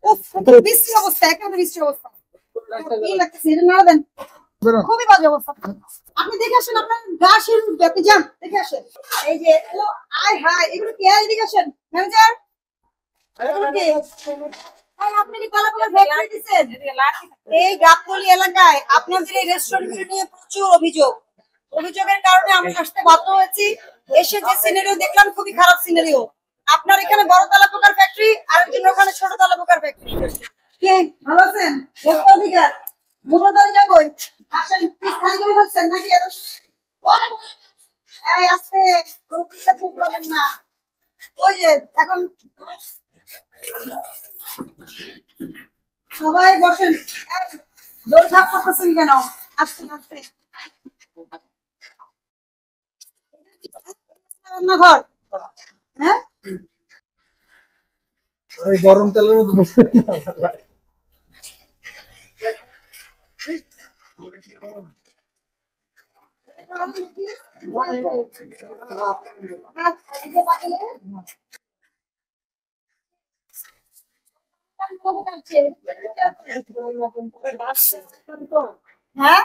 উফ, বিশ্রী অবস্থা, একেবারে বিশ্রী অবস্থা। কি লাগতেছে এটা না দেন, খুবই বাজে অবস্থা। আপনি দেখে আসেন, আপনার গা শির উঠবে, আপনি যান দেখে আসেন। এই যে এগুলো, আয় হায়, এগুলো কি? এদিকে আসেন ম্যানেজার, এগুলো কি? আপনি কি কলাপাতার ফ্যাক্টরি দিচ্ছেন? এই গাবতলী এলাকায় আপনাদের এই রেস্টুরেন্ট নিয়ে প্রচুর অভিযোগের কারণে আমি আসতে বাধ্য হয়েছি। এসে যে সিনারিও দেখলাম, খুবই খারাপ সিনারিও। আপনার এখানে বড় তেলাপোকার ফ্যাক্টরি, আর একজন ওখানে ছোট তেলাপোকার ফ্যাক্টরি। কে ভালো আছেন? অধিকার মুখোদারি যাবই আসেন, খালি করে বলছেন নাকি? এই আস্তে রুটিটা খুব বলেন না। ওই যে এখন সবাই বসেন, দৌড় ঝাঁপ করতেছেন কেন? আস্তে আস্তে। রান্নাঘর, হ্যাঁ ওই গরম তেলের মধ্যে বসে হ্যাঁ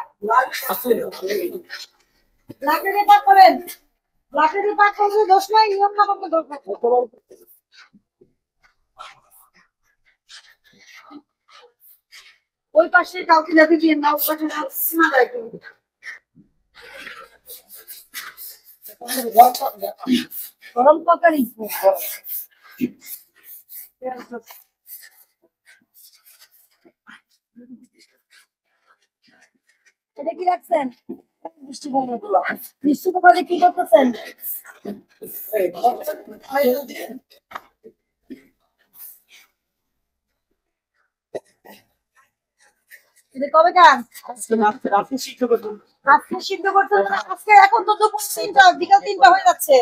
লাকড়ি পাক করেন, লাকড়ি পাক করলে দোষ নাই, নিয়ম না করলে দোষ নাই। ওই পাশে কাউকে যাতে দিয়ে না, ওই পাশে না রাখবেন। গরম তরকারি এটা কি রাখছেন? মিষ্টি দোকানে কি করতেছেন? কবে খান? আপনি সিদ্ধ করুন। আজকে সিদ্ধ করতেন না? আজকে এখন তো দুপুর 3টা, বিকাল 3টা হয়ে যাচ্ছে।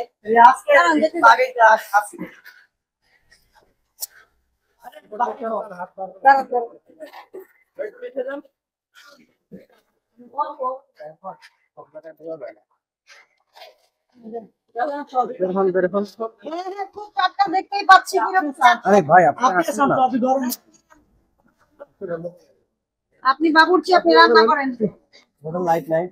খুব টাটকা, দেখতেই পাচ্ছি। আপনি বাবুর্চি, আপনি রান্না করেন। লাইট নাই,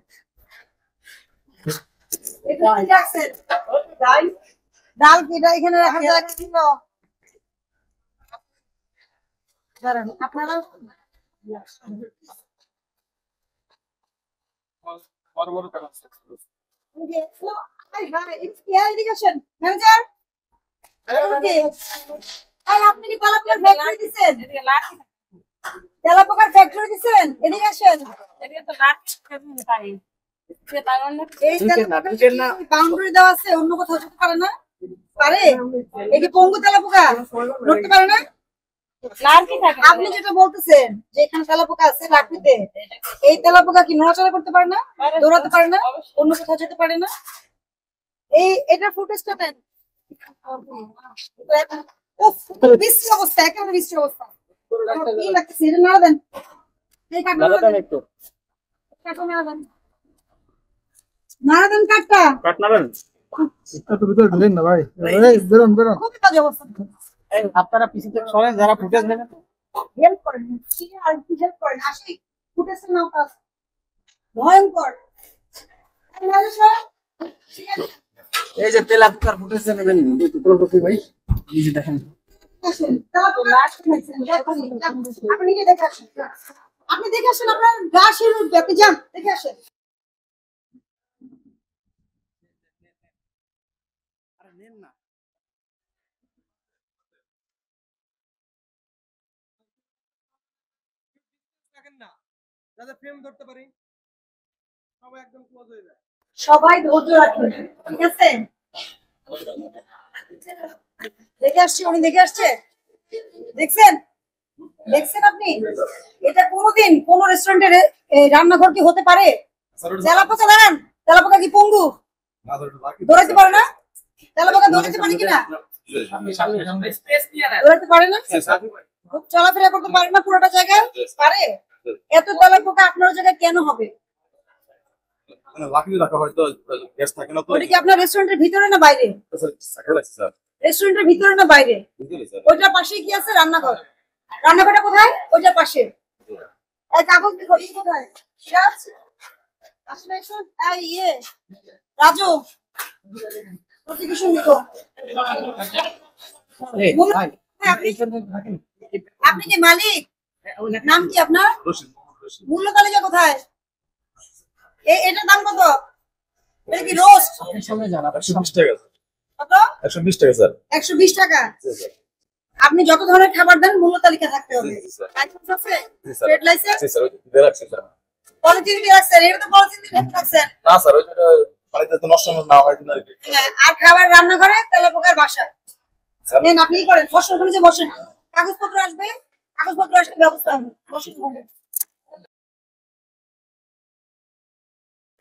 ডাল কিটা এখানে রাখা যায় ছিল। আপনারা ম্যানেজার, আপনি কি তেলাপোকার ফ্যাক্টরি দিচ্ছেন? তেলাপোকার ফ্যাক্টরি দিচ্ছেন? এদিকে আসেন। বাউন্ডারি দেওয়া আছে, অন্য কোথাও যেতে পারে না? পারে? এই কি পঙ্গু তেলাপোকা ধরতে পারে না? আপনি যেটা বলতেছেন যে এখানে তেলাপোকা আছে লাকড়িতে, এই তেলাপোকা কি নড়াচড়া করতে পারে না, দৌড়াতে পারে না, অন্য কোথাও যেতে পারে না? এই এটার ফুটেজটা দেন। বিশ্রী অবস্থা, একেবারে বিশ্রী অবস্থা। কি লাগতেছে এটা না দেন, এই কাটটা না দেন, কাটটা না দেন, না দেন কাটটা কাট না দেন। একটু ভিতরে ঢুকেন না ভাই, বেরোন বেরোন। খুবই বাজে অবস্থা। আপনারা পিছন থেকে সরেন, যারা ফুটেজ নেবেন হেল্প করেন, আর একটু হেল্প করেন। আসি ফুটেজের নাম কাজ ভয়ঙ্কর। এই যে তেলাপোকার ফুটেজ নেবেন ভাই, এই যে দেখেন। আপনি কি দেখে আসেন, আপনি দেখে আসেন, আপনার গা শির উঠবে, আপনি যান দেখে আসেন। সবাই ধৈর্য রাখুন, ঠিক আছে? দেখে আসছি, উনি দেখে আসছে, দেখছেন? দেখছেন আপনি? এটা কোনোদিন কোন রেস্টুরেন্টের রান্নাঘর কি হতে পারে? তেলাপোকা দাঁড়ান, তেলাপোকা কি পঙ্গু দৌড়াতে পারে না? তেলাপোকা দৌড়াতে পারে কিনা? দৌড়াতে পারে না, চলাফেরা করতে পারে না পুরোটা জায়গায় পারে? এত তেলাপোকা আপনার জায়গায় কেন হবে? ওটা কি আপনার রেস্টুরেন্টের ভিতরে না বাইরে? রেস্টুরেন্টের ভিতরে না বাইরে? ওইটার পাশেই কি আছে? রান্নাঘর। রান্নাঘরটা কোথায়? ওইটার পাশে। এই কাগজ দেখো, এই কোথায়? সিরাজ, আসলে এসো। এই রাজু, প্রতিকিশন লিখো। আপনি কি মালিক? নাম কি আপনার? মূল্য তালিকা কোথায়? এটার দাম কত? এটা কি রোস্ট? সামনে যান, 120 টাকা। কত? 120 টাকা স্যার। 120 টাকা। জি স্যার। আপনি যত ধরনের খাবার দেন মূল্য তালিকা থাকতে হবে। জি, স্যার। লাইসেন্স আছে? জি স্যার। Trade licence? জি স্যার, ওই দিয়ে রাখছি স্যার। পলিথিন দিয়ে রাখছেন? এটা তো পলিথিন দিয়ে রাখছেন। না স্যার, ওইটা পানিতে তো নষ্ট না হয় কিনা আর কি। হ্যাঁ, আর খাবার রান্নাঘরে, তেলাপোকার বাসা। স্যার, নেন, আপনি কি করেন? বসেন, ওখানে যে বসেন। কাগজপত্র আসবে, কাগজপত্র আসলে ব্যবস্থা হবে। বসেন ওখানে।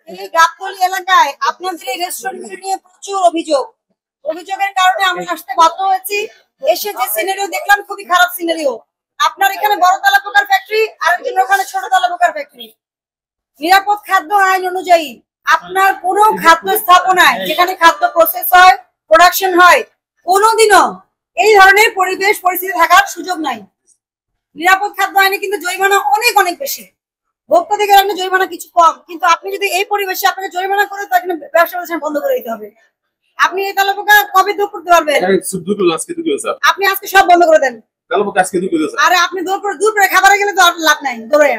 এই গাবতলী এলাকায় আপনাদের এই রেস্টুরেন্ট নিয়ে প্রচুর অভিযোগ। অভিযোগের কারণে আমরা আসতে বাধ্য হয়েছি। এসে যে সিনারিও দেখলাম খুবই খারাপ সিনারিও। আপনার এখানে বড় তেলাপোকার ফ্যাক্টরি, আরেকজন ওখানে ছোট তেলাপোকার ফ্যাক্টরি। নিরাপদ খাদ্য আইন অনুযায়ী আপনার কোনো খাদ্য স্থাপনায় যেখানে খাদ্য প্রসেস হয়, প্রোডাকশন হয়, কোনোদিনও এই ধরনের পরিবেশ পরিস্থিতি থাকার সুযোগ নাই। নিরাপদ খাদ্য আইনে কিন্তু জরিমানা অনেক অনেক বেশি। ভোক্তাদের আইনে জরিমানা কিছু কম, কিন্তু আপনি যদি এই পরিবেশে আপনাকে জরিমানা করে তো এখানে ব্যবসা প্রতিষ্ঠান বন্ধ করে দিতে হবে। আপনি এই তেলাপোকা কবে দূর করতে পারবেন? আজকে 2 কিলো স্যার। আপনি আজকে সব বন্ধ করে দেন। তেলাপোকা আজকে 2 কিলো স্যার। আরে আপনি দূর করে খাবারে গেলে তো আর লাভ নাই। দৌড়ে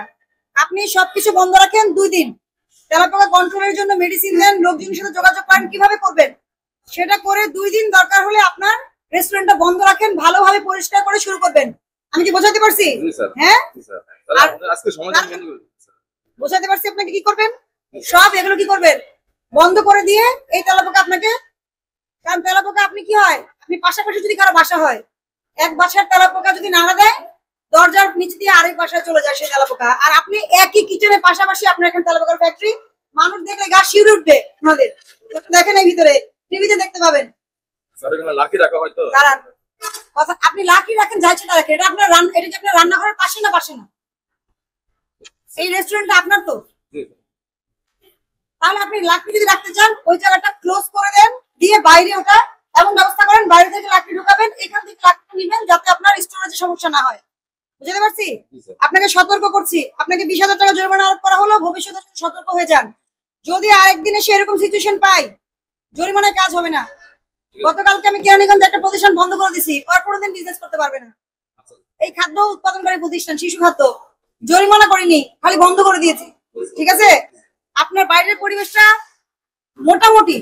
আপনি সবকিছু বন্ধ রাখেন 2 দিন। তেলাপোকা কন্ট্রোলের জন্য মেডিসিন দেন, লোকজনের সাথে যোগাযোগ করেন, কিভাবে করবেন সেটা করে 2 দিন দরকার হলে আপনার রেস্টুরেন্টটা বন্ধ রাখেন, ভালোভাবে পরিষ্কার করে শুরু করবেন। আমি কি বোঝাতে পারছি? জি স্যার। হ্যাঁ, জি স্যার। তাহলে আজকে সময় দেন কেন? বোঝাতে পারছি। আপনাকে কি করবেন? সব এগুলো কি করবেন? বন্ধ করে দিয়ে এই তেলাপোকা আপনাকে, কারণ তেলাপোকা আপনি কি হয়, আপনি পাশাপাশি যদি কারো বাসা হয়, এক বাসার তেলাপোকা যদি নাড়া দেয়, দরজার নিচে দিয়ে আরেক বাসায় চলে যায় সেই তেলাপোকা। আর আপনি একই কিচেনের পাশাপাশি আপনার এখানে তেলাপোকার ফ্যাক্টরি, মানুষ দেখলে গা শিউরে উঠবে আমাদের। দেখেন এই ভিতরে টিভিতে দেখতে পাবেন। স্যার, এখানে লাকি রাখা হয় তো। দাঁড়ান, কথা আপনি লাকি রাখেন, যাই সেটা রাখেন। এটা আপনার এটা কি আপনার রান্নাঘরের পাশে না পাশে না? এই রেস্টুরেন্টটা আপনার তো। জি। তাহলে আপনি লাকড়ি যদি রাখতে চান ওই জায়গাটা ক্লোজ করে দেন, দিয়ে বাইরে ওটা এমন ব্যবস্থা করেন বাইরে থেকে লাকড়ি ঢুকাবেন, এখান থেকে লাকড়ি নেবেন, যাতে আপনার স্টোরেজে সমস্যা না হয়। বুঝতে পারছি? আপনাকে সতর্ক করছি। আপনাকে 20,000 টাকা জরিমানা আরোপ করা হলো, ভবিষ্যতে সতর্ক হয়ে যান। যদি আরেকদিন এসে এরকম সিচুয়েশন পাই, জরিমানায় কাজ হবে না। গতকালকে আমি কেরানীগঞ্জে একটা প্রতিষ্ঠান বন্ধ করে দিছি, আর কোনোদিন বিজনেস করতে পারবে না। এই খাদ্য উৎপাদনকারী প্রতিষ্ঠান, শিশু খাদ্য, জরিমানা করিনি, খালি বন্ধ করে দিয়েছি। ঠিক আছে? আপনার বাইরের পরিবেশটা মোটামুটি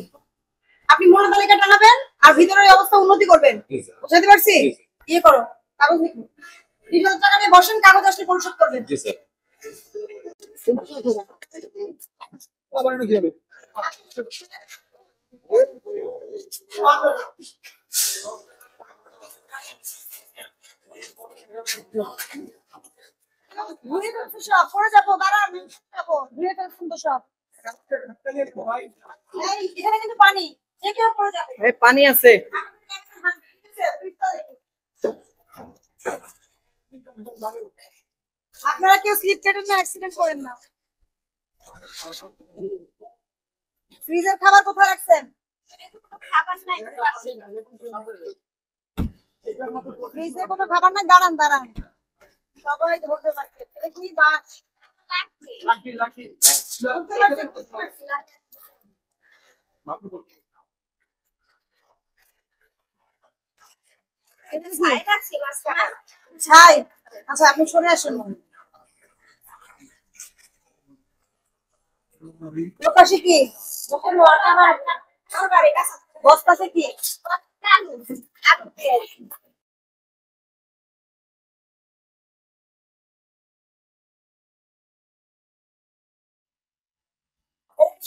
আপনি মূল্য তালিকা টানাবেন আর ভিতরের অবস্থা উন্নতি করবেন। বুঝতে পারছি? ইয়ে করো, কাগজ লিখো। 20,000 টাকা নিয়ে বসেন, কাগজ আসলে পরিশোধ করবেন। জি স্যার। আবার এটা কি হবে? ঘুরে ফেলছো সব, পড়ে যাবো, দাঁড়ান, যাবো, ঘুরে ফেলছেন তো সব। এই এখানে কিন্তু পানি, যে কেউ পড়ে যাবে। এই পানি আছে। আপনারা কেউ স্লিপ কেটেন না, অ্যাক্সিডেন্ট করেন না। ফ্রিজের খাবার কোথায় রাখছেন? খাবার নাই, ফ্রিজে কোনো খাবার নাই। দাঁড়ান দাঁড়ান, সবাই ধরতে পারছে। এটা কি বাস? লাকি। ছাই। আচ্ছা, আপনি সরে আসেন। প্রকাশে কি বস্তাতে কি?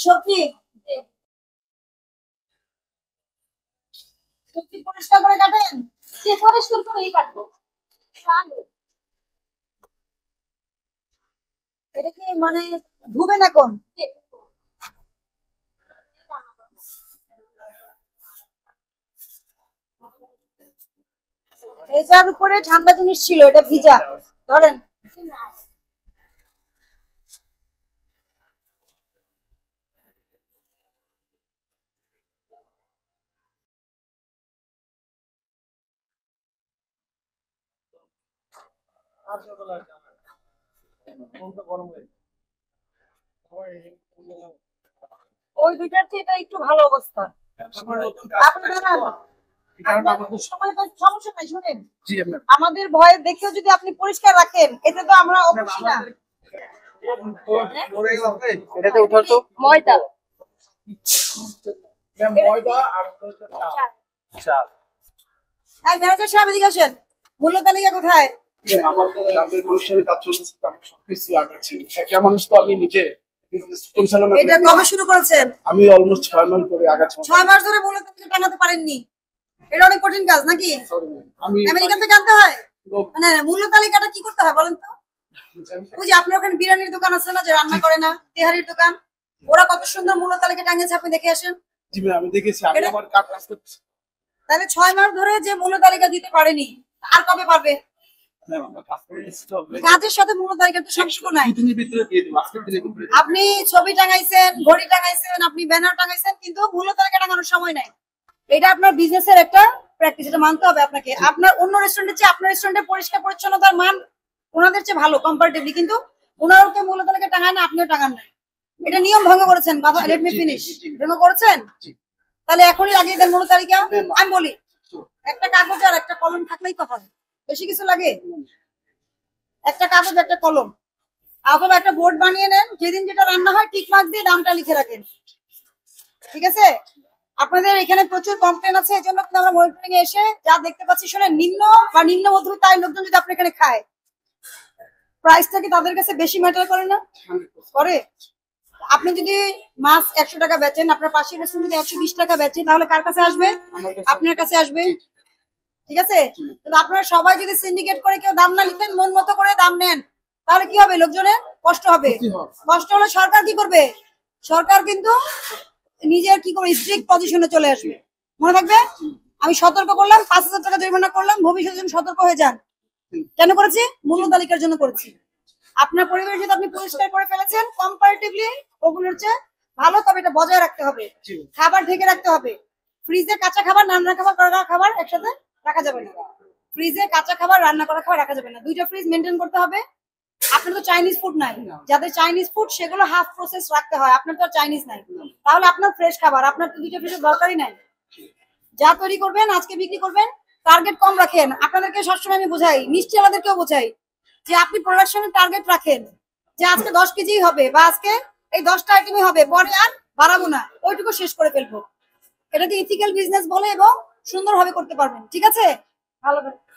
সবজি সবজি পরিষ্কার করে কাটেন। সে পরিষ্কার করেই কাটবো। এটা কি মানে ধুবেন এখন? এটার উপরে ঠান্ডা জিনিস ছিল, এটা ভিজা, ধরেন। ওই দুইটার চেয়ে এটা একটু ভালো অবস্থা। আপনি জানান, আপনার সময় তো সমস্যা নাই, শুনেন আমাদের ভয় দেখেও যদি আপনি পরিষ্কার রাখেন এতে তো আমরা অবশ্যই না। এটাতে উঠার তো ময়দা চাল। হ্যাঁ, ম্যানেজার সাহেব এদিকে আসেন। মূল্য তালিকা কোথায়? আমার গ্রামের মানুষের কাজ চলতেছে, আমি সবকিছু আগাচ্ছি। একটা মানুষ তো আমি নিজে পরিচালনা করি। এটা কবে শুরু করেছেন? আমি অলমোস্ট 6 মাস ধরে আগাচ্ছি। 6 মাস ধরে মূল্য তালিকা টাঙাতে পারেননি? এটা অনেক কঠিন কাজ নাকি? আমি আমেরিকান থেকে আনতে হয়? মানে মূল্য তালিকাটা কি করতে হয় বলেন তো? ওই যে আপনার ওখানে বিরিয়ানির দোকান আছে না, যে রান্না করে না, তেহারির দোকান, ওরা কত সুন্দর মূল্য তালিকা টাঙিয়েছে, আপনি দেখে আসেন। জি ভাই, আমি দেখেছি। আমি এটা- আমার কাজ করতেছি। তাহলে 6 মাস ধরে যে মূল্য তালিকা দিতে পারেনি, আর কবে পারবে? ম্যাম, আমার কাজ করতেছি তো হবে। কাজের সাথে মূল্য তালিকা তো সম্পর্ক নাই। দুদিনের ভিতরে দিয়ে দিব, আজকের দিনে কমপ্লিট। আপনি ছবি টাঙাইছেন, ঘড়ি টাঙাইছেন, আপনি ব্যানার টাঙাইছেন, কিন্তু মূল্য তালিকা টাঙানোর সময় নাই। এটা আপনার বিজনেসের একটা প্র্যাকটিস, এটা মানতে হবে আপনাকে। আপনার অন্য রেস্টুরেন্টের চেয়ে আপনার রেস্টুরেন্টের পরিষ্কার পরিচ্ছন্নতার মান ওনাদের চেয়ে ভালো কম্পারেটিভলি, কিন্তু ওনারাও তো মূল্য তালিকা টাঙায় না, আপনিও টাঙান না। এটা নিয়ম ভঙ্গ করেছেন। কথা লেট মি ফিনিশ। ভঙ্গ করেছেন, তাহলে এখনই লাগিয়ে দেন মূল্য তালিকা। আমি বলি, একটা কাগজ আর একটা কলম থাকলেই তো হয়, বেশি কিছু লাগে? একটা কাগজ, একটা কলম, অথবা একটা বোর্ড বানিয়ে নেন, যেদিন যেটা রান্না হয় টিক মার্ক দিয়ে দামটা লিখে রাখেন, ঠিক আছে? আপনাদের এখানে প্রচুর কমপ্লেন আছে, এই জন্য কিন্তু আমরা মনিটরিং এ এসে যা দেখতে পাচ্ছি, শুনে নিম্ন বা নিম্ন মধ্যবিত্ত আয়ের লোকজন যদি আপনার এখানে খায়, প্রাইসটা কি তাদের কাছে বেশি ম্যাটার করে না? করে। আপনি যদি মাছ 100 টাকা বেচেন, আপনার পাশের রেস্টুরেন্ট যদি 120 টাকা বেচে, তাহলে কার কাছে আসবে? আপনার কাছে আসবে, ঠিক আছে? কিন্তু আপনারা সবাই যদি সিন্ডিকেট করে কেউ দাম না লিখেন, মন মতো করে দাম নেন, তাহলে কি হবে? লোকজনের কষ্ট হবে। কষ্ট হলে সরকার কি করবে? সরকার কিন্তু নিজের কি করে স্ট্রিক্ট পজিশনে চলে আসবে, মনে থাকবে। আমি সতর্ক করলাম, 5,000 টাকা জরিমানা করলাম, ভবিষ্যতে যেন সতর্ক হয়ে যান। কেন করেছি? মূল্য তালিকার জন্য করেছি। আপনার পরিবেশ যদি আপনি পরিষ্কার করে ফেলেছেন, কম্পারেটিভলি ওগুলোর চেয়ে ভালো, তবে এটা বজায় রাখতে হবে। খাবার ঢেকে রাখতে হবে। ফ্রিজে কাঁচা খাবার, রান্না খাবার, করা খাবার একসাথে রাখা যাবে না। ফ্রিজে কাঁচা খাবার, রান্না করা খাবার রাখা যাবে না। দুইটা ফ্রিজ মেনটেন করতে হবে। আপনার তো চাইনিজ ফুড নাই, যাদের চাইনিজ ফুড সেগুলো হাফ প্রসেস রাখতে হয়, আপনার তো চাইনিজ নাই, তাহলে আপনার ফ্রেশ খাবার, আপনার তো দুইটা ফ্রিজের দরকারই নাই। যা তৈরি করবেন, আজকে বিক্রি করবেন, টার্গেট কম রাখেন। আপনাদেরকে সবসময় আমি বোঝাই, মিষ্টি আমাদেরকেও বোঝাই, যে আপনি প্রোডাকশনের টার্গেট রাখেন, যে আজকে 10 কেজি হবে, বা আজকে এই 10টা আইটেমই হবে, পরে আর বাড়াবো না, ওইটুকু শেষ করে ফেলবো। এটাকে ইথিক্যাল বিজনেস বলে এবং সুন্দরভাবে করতে পারবেন, ঠিক আছে? ভালো।